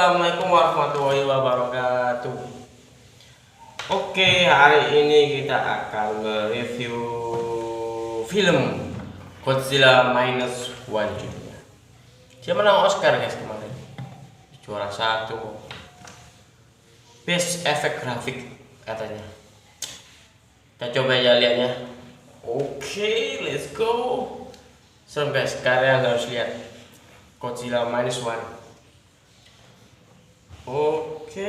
Assalamualaikum warahmatullahi wabarakatuh. Oke, hari ini kita akan mereview film Godzilla Minus One judulnya. Dia menang Oscar guys kemarin, juara 1 Best Effect Graphic katanya. Kita coba aja lihatnya. Oke, let's go. Serem guys, kalian harus lihat Godzilla Minus One. Oke.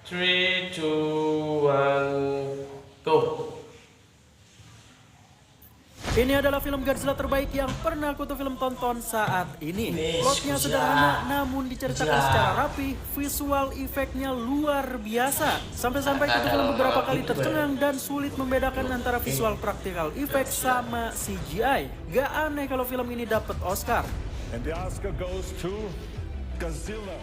3, 2, 1, go. Ini adalah film Godzilla terbaik yang pernah Kutu Film tonton saat ini. Plotnya sederhana namun diceritakan secara rapi, visual efeknya luar biasa. Sampai-sampai Kutu Film beberapa kali tercengang dan sulit membedakan antara visual praktikal efek sama CGI. Gak aneh kalau film ini dapat Oscar. And the Oscar goes to Godzilla.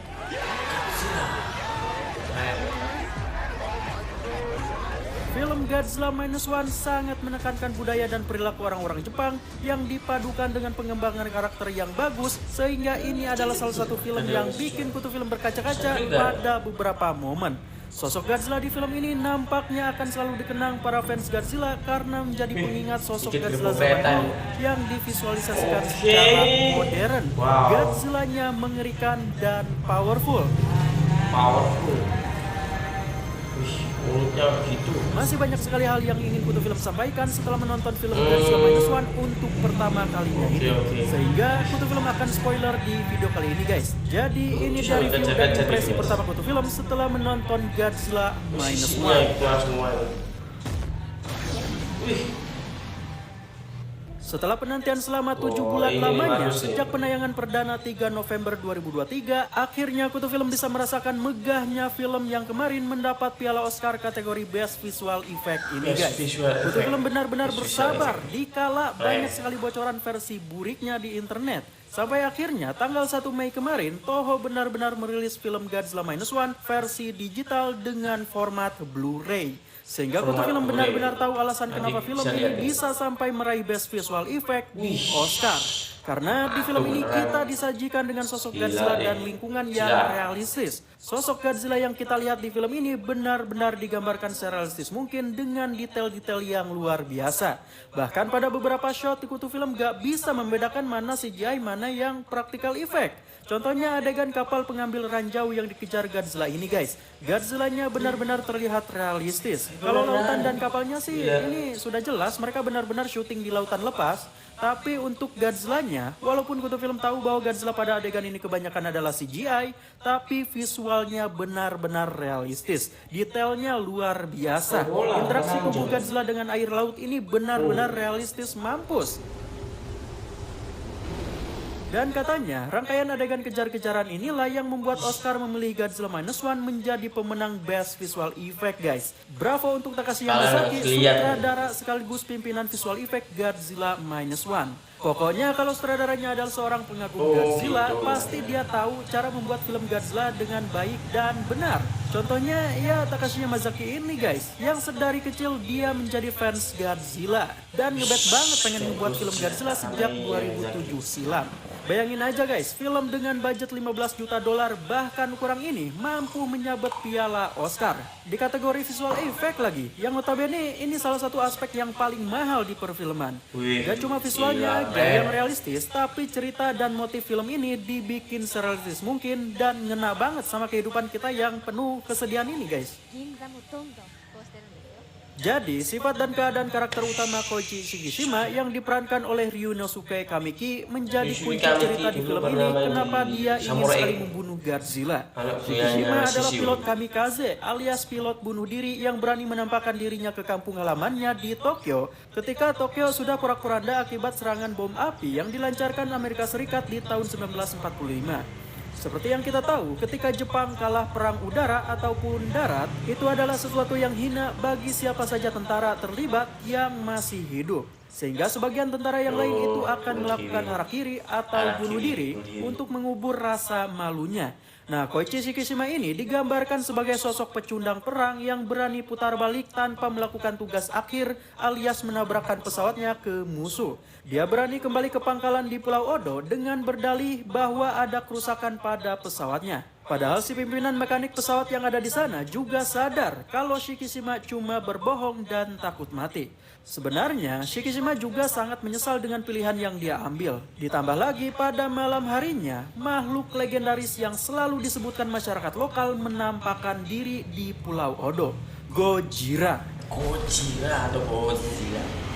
Film Godzilla Minus One sangat menekankan budaya dan perilaku orang-orang Jepang yang dipadukan dengan pengembangan karakter yang bagus, sehingga ini adalah salah satu film yang bikin Kutu Film berkaca-kaca pada beberapa momen. Sosok Godzilla di film ini nampaknya akan selalu dikenang para fans Godzilla karena menjadi pengingat sosok Godzilla zaman dulu yang divisualisasikan secara modern. Godzilla-nya mengerikan dan powerful. Gitu. Masih banyak sekali hal yang ingin Kutu Film sampaikan setelah menonton film Godzilla Minus One untuk pertama kalinya ini. Sehingga Kutu Film akan spoiler di video kali ini guys. Jadi ini dari review dan impresi pertama Kutu Film setelah menonton Godzilla Minus One. Setelah penantian selama 7 bulan lamanya, sejak penayangan perdana 3 November 2023, akhirnya Kutu Film bisa merasakan megahnya film yang kemarin mendapat piala Oscar kategori Best Visual Effect ini guys. Kutu Film benar-benar bersabar dikala banyak sekali bocoran versi buriknya di internet. Sampai akhirnya tanggal 1 Mei kemarin, Toho benar-benar merilis film Godzilla Minus One versi digital dengan format Blu-ray. Sehingga Kutu Film benar-benar tahu alasan kenapa film ini bisa sampai meraih Best Visual Effect di Oscar. Karena di film ini kita disajikan dengan sosok Godzilla dan lingkungan yang realistis. Sosok Godzilla yang kita lihat di film ini benar-benar digambarkan serealistis mungkin dengan detail-detail yang luar biasa. Bahkan pada beberapa shot di Kutu Film gak bisa membedakan mana CGI mana yang practical effect. Contohnya adegan kapal pengambil ranjau yang dikejar Godzilla ini guys. Godzilla-nya benar-benar terlihat realistis. Kalau lautan dan kapalnya sih ini sudah jelas mereka benar-benar syuting di lautan lepas. Tapi untuk Godzilla-nya, walaupun Kutu Film tahu bahwa Godzilla pada adegan ini kebanyakan adalah CGI, tapi visualnya benar-benar realistis. Detailnya luar biasa. Interaksi tubuh Godzilla dengan air laut ini benar-benar realistis mampus. Dan katanya, rangkaian adegan kejar-kejaran inilah yang membuat Oscar memilih Godzilla Minus One menjadi pemenang Best Visual Effect guys. Bravo untuk Takashi Yamazaki, sutradara sekaligus pimpinan visual effect Godzilla Minus One. Pokoknya kalau sutradaranya adalah seorang pengagum Godzilla, pasti dia tahu cara membuat film Godzilla dengan baik dan benar. Contohnya ya Takashi Yamazaki ini guys, yang sedari kecil dia menjadi fans Godzilla. Dan ngebet banget pengen membuat film Godzilla sejak 2007 silam. Bayangin aja guys, film dengan budget 15 juta dolar bahkan kurang ini mampu menyabet piala Oscar. Di kategori visual effect lagi, yang notabene ini salah satu aspek yang paling mahal di perfilman. Gak cuma visualnya gaya yang realistis, tapi cerita dan motif film ini dibikin serealistis mungkin dan ngena banget sama kehidupan kita yang penuh kesedihan ini guys. Jadi, sifat dan keadaan karakter utama Koichi Shigeshima yang diperankan oleh Ryunosuke Kamiki menjadi kunci cerita di film ini kenapa dia ingin sekali membunuh Godzilla. Shigeshima adalah pilot kamikaze alias pilot bunuh diri yang berani menampakkan dirinya ke kampung halamannya di Tokyo ketika Tokyo sudah porak-poranda akibat serangan bom api yang dilancarkan Amerika Serikat di tahun 1945. Seperti yang kita tahu, ketika Jepang kalah perang udara ataupun darat, itu adalah sesuatu yang hina bagi siapa saja tentara terlibat yang masih hidup. Sehingga sebagian tentara yang lain itu akan melakukan harakiri atau bunuh diri untuk mengubur rasa malunya. Nah, Koichi Shikishima ini digambarkan sebagai sosok pecundang perang yang berani putar balik tanpa melakukan tugas akhir alias menabrakkan pesawatnya ke musuh. Dia berani kembali ke pangkalan di Pulau Odo dengan berdalih bahwa ada kerusakan pada pesawatnya. Padahal si pimpinan mekanik pesawat yang ada di sana juga sadar kalau Shikishima cuma berbohong dan takut mati. Sebenarnya, Shikishima juga sangat menyesal dengan pilihan yang dia ambil. Ditambah lagi pada malam harinya, makhluk legendaris yang selalu disebutkan masyarakat lokal menampakkan diri di Pulau Odo, Gojira. Gojira atau Godzilla.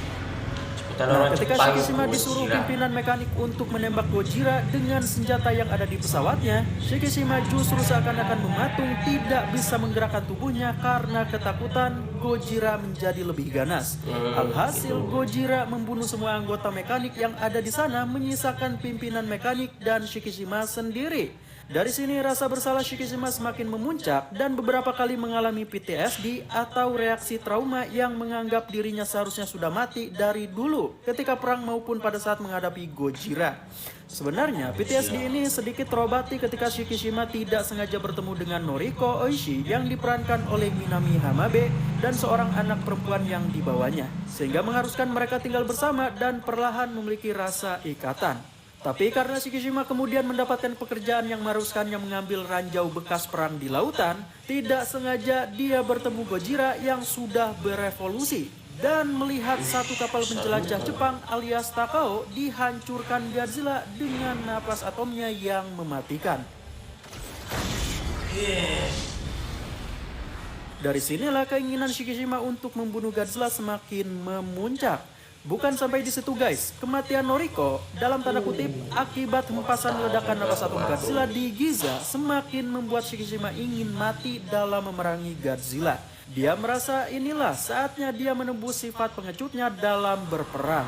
Nah, ketika Shikishima disuruh pimpinan mekanik untuk menembak Gojira dengan senjata yang ada di pesawatnya, Shikishima justru seakan-akan mematung, tidak bisa menggerakkan tubuhnya karena ketakutan Gojira menjadi lebih ganas. Alhasil, Gojira membunuh semua anggota mekanik yang ada di sana, menyisakan pimpinan mekanik dan Shikishima sendiri. Dari sini rasa bersalah Shikishima semakin memuncak dan beberapa kali mengalami PTSD atau reaksi trauma yang menganggap dirinya seharusnya sudah mati dari dulu ketika perang maupun pada saat menghadapi Gojira. Sebenarnya PTSD ini sedikit terobati ketika Shikishima tidak sengaja bertemu dengan Noriko Oishi yang diperankan oleh Minami Hamabe dan seorang anak perempuan yang dibawanya, sehingga mengharuskan mereka tinggal bersama dan perlahan memiliki rasa ikatan. Tapi karena Shikishima kemudian mendapatkan pekerjaan yang mengharuskannya mengambil ranjau bekas perang di lautan, tidak sengaja dia bertemu Gojira yang sudah berevolusi dan melihat satu kapal penjelajah Jepang alias Takao dihancurkan Godzilla dengan napas atomnya yang mematikan. Dari sinilah keinginan Shikishima untuk membunuh Godzilla semakin memuncak. Bukan sampai di situ guys, kematian Noriko dalam tanda kutip akibat hempasan ledakan napas atom Godzilla di Giza semakin membuat Shikishima ingin mati dalam memerangi Godzilla. Dia merasa inilah saatnya dia menembus sifat pengecutnya dalam berperang.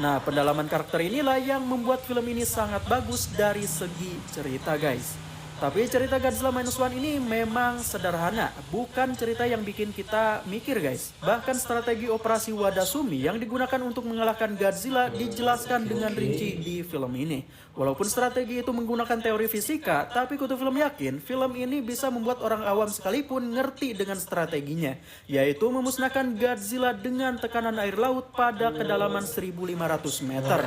Nah, pendalaman karakter inilah yang membuat film ini sangat bagus dari segi cerita guys. Tapi cerita Godzilla Minus One ini memang sederhana, bukan cerita yang bikin kita mikir guys. Bahkan strategi operasi Wadasumi yang digunakan untuk mengalahkan Godzilla dijelaskan dengan rinci di film ini. Walaupun strategi itu menggunakan teori fisika, tapi Kutu Film yakin film ini bisa membuat orang awam sekalipun ngerti dengan strateginya, yaitu memusnahkan Godzilla dengan tekanan air laut pada kedalaman 1500 meter.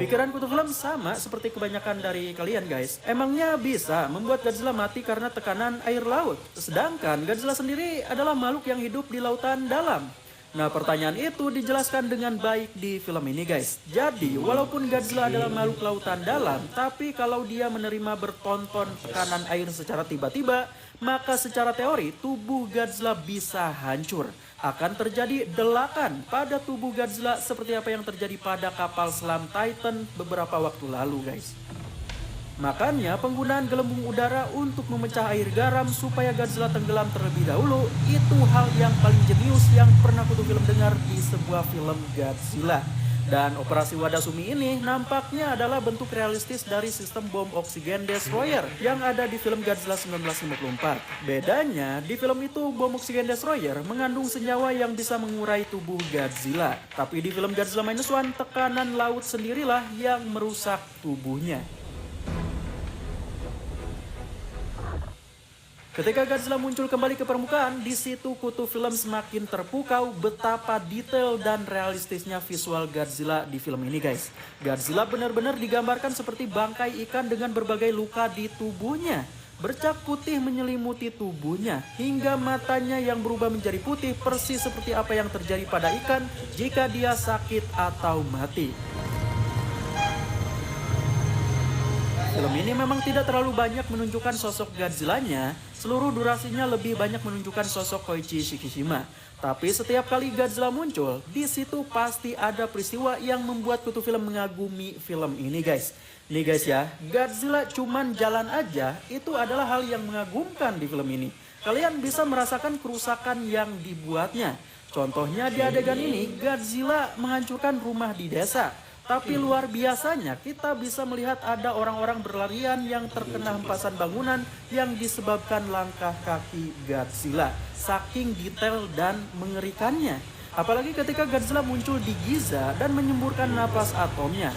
Pikiran Kutu Film sama seperti kebanyakan dari kalian guys. Emangnya bisa membuat Godzilla mati karena tekanan air laut? Sedangkan Godzilla sendiri adalah makhluk yang hidup di lautan dalam. Nah, pertanyaan itu dijelaskan dengan baik di film ini guys. Jadi, walaupun Godzilla adalah makhluk lautan dalam, tapi kalau dia menerima bertonton tekanan air secara tiba-tiba, maka secara teori tubuh Godzilla bisa hancur. Akan terjadi delakan pada tubuh Godzilla seperti apa yang terjadi pada kapal selam Titan beberapa waktu lalu guys. Makanya penggunaan gelembung udara untuk memecah air garam supaya Godzilla tenggelam terlebih dahulu itu hal yang paling jenius yang pernah Kutu Film dengar di sebuah film Godzilla. Dan operasi Wadasumi ini nampaknya adalah bentuk realistis dari sistem bom oksigen destroyer yang ada di film Godzilla 1954. Bedanya di film itu bom oksigen destroyer mengandung senyawa yang bisa mengurai tubuh Godzilla. Tapi di film Godzilla Minus One tekanan laut sendirilah yang merusak tubuhnya. Ketika Godzilla muncul kembali ke permukaan, di situ Kutu Film semakin terpukau betapa detail dan realistisnya visual Godzilla di film ini guys. Godzilla benar-benar digambarkan seperti bangkai ikan dengan berbagai luka di tubuhnya. Bercak putih menyelimuti tubuhnya, hingga matanya yang berubah menjadi putih persis seperti apa yang terjadi pada ikan jika dia sakit atau mati. Film ini memang tidak terlalu banyak menunjukkan sosok Godzilla-nya, seluruh durasinya lebih banyak menunjukkan sosok Koichi Shikishima. Tapi setiap kali Godzilla muncul, di situ pasti ada peristiwa yang membuat Kutu Film mengagumi film ini guys. Nih guys ya, Godzilla cuman jalan aja, itu adalah hal yang mengagumkan di film ini. Kalian bisa merasakan kerusakan yang dibuatnya. Contohnya di adegan ini, Godzilla menghancurkan rumah di desa. Tapi luar biasanya kita bisa melihat ada orang-orang berlarian yang terkena hempasan bangunan yang disebabkan langkah kaki Godzilla. Saking detail dan mengerikannya. Apalagi ketika Godzilla muncul di Giza dan menyemburkan napas atomnya.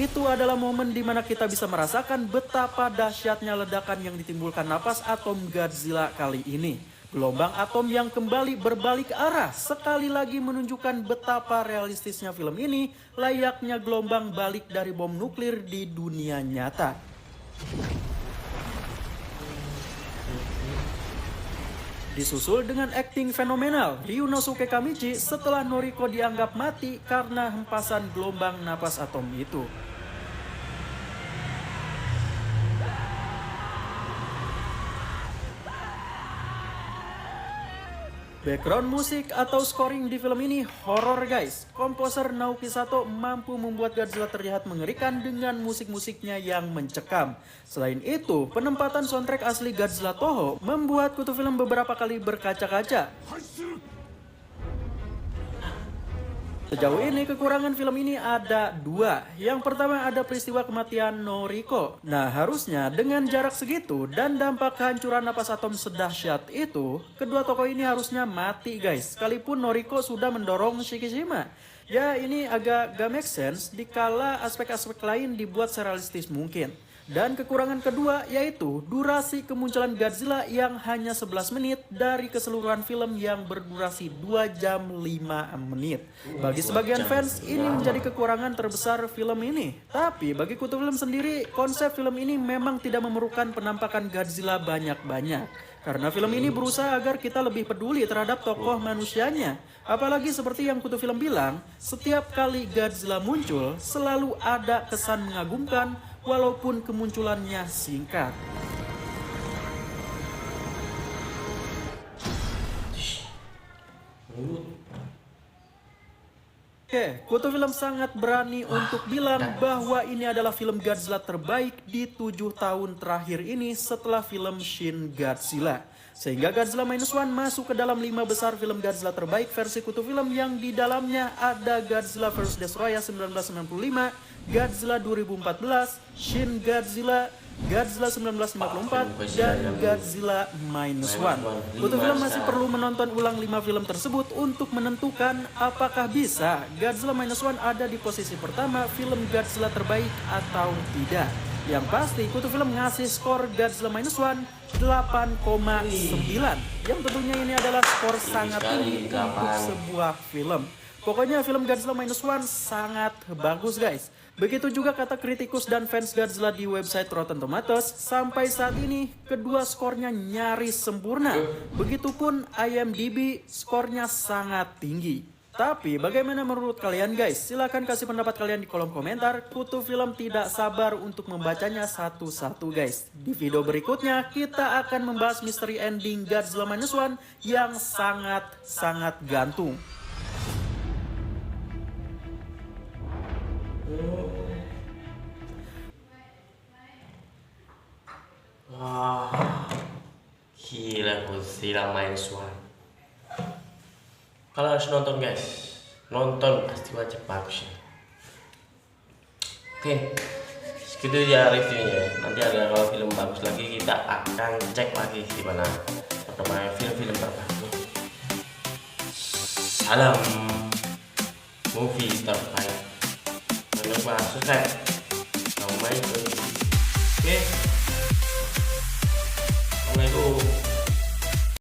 Itu adalah momen di mana kita bisa merasakan betapa dahsyatnya ledakan yang ditimbulkan napas atom Godzilla kali ini. Gelombang atom yang kembali berbalik arah sekali lagi menunjukkan betapa realistisnya film ini layaknya gelombang balik dari bom nuklir di dunia nyata. Disusul dengan akting fenomenal Ryunosuke Kamichi setelah Noriko dianggap mati karena hempasan gelombang napas atom itu. Background musik atau scoring di film ini horor guys. Komposer Naoki Sato mampu membuat Godzilla terlihat mengerikan dengan musik-musiknya yang mencekam. Selain itu, penempatan soundtrack asli Godzilla Toho membuat kutu film beberapa kali berkaca-kaca. Sejauh ini kekurangan film ini ada dua. Yang pertama ada peristiwa kematian Noriko. Nah harusnya dengan jarak segitu dan dampak kehancuran napas atom sedahsyat itu, kedua tokoh ini harusnya mati guys. Sekalipun Noriko sudah mendorong Shikishima. Ya ini agak gak make sense dikala aspek-aspek lain dibuat serealistis mungkin. Dan kekurangan kedua yaitu durasi kemunculan Godzilla yang hanya 11 menit dari keseluruhan film yang berdurasi 2 jam 5 menit. Bagi sebagian fans ini menjadi kekurangan terbesar film ini. Tapi bagi kutu film sendiri, konsep film ini memang tidak memerlukan penampakan Godzilla banyak-banyak. Karena film ini berusaha agar kita lebih peduli terhadap tokoh manusianya. Apalagi seperti yang kutu film bilang, setiap kali Godzilla muncul selalu ada kesan mengagumkan walaupun kemunculannya singkat. Oke, kutu film sangat berani untuk bilang bahwa ini adalah film Godzilla terbaik di 7 tahun terakhir ini setelah film Shin Godzilla. Sehingga Godzilla Minus One masuk ke dalam 5 besar film Godzilla terbaik versi kutu film yang di dalamnya ada Godzilla vs. Destoroyah 1995, Godzilla 2014, Shin Godzilla, Godzilla 1954, dan Godzilla Minus One. Kutu film masih perlu menonton ulang 5 film tersebut untuk menentukan apakah bisa Godzilla Minus One ada di posisi pertama film Godzilla terbaik atau tidak. Yang pasti kutu film ngasih skor Godzilla Minus One 8,9 yang tentunya ini adalah skor sangat tinggi untuk sebuah film. Pokoknya film Godzilla Minus One sangat bagus guys. Begitu juga kata kritikus dan fans Godzilla di website Rotten Tomatoes. Sampai saat ini kedua skornya nyaris sempurna. Begitupun IMDb skornya sangat tinggi. Tapi bagaimana menurut kalian guys? Silahkan kasih pendapat kalian di kolom komentar. Kutu film tidak sabar untuk membacanya satu-satu guys. Di video berikutnya kita akan membahas misteri ending Godzilla Minus One yang sangat gantung. Wah, gila Godzilla Minus One. Kalian harus nonton guys, nonton pasti wajib bagus ya. Oke, segitu ya reviewnya. Nanti ada kalau film bagus lagi kita akan cek lagi di mana terbaik film-film terbaru. Salam movie terbaik. Jangan lupa subscribe. Assalamualaikum. Oke. Assalamualaikum.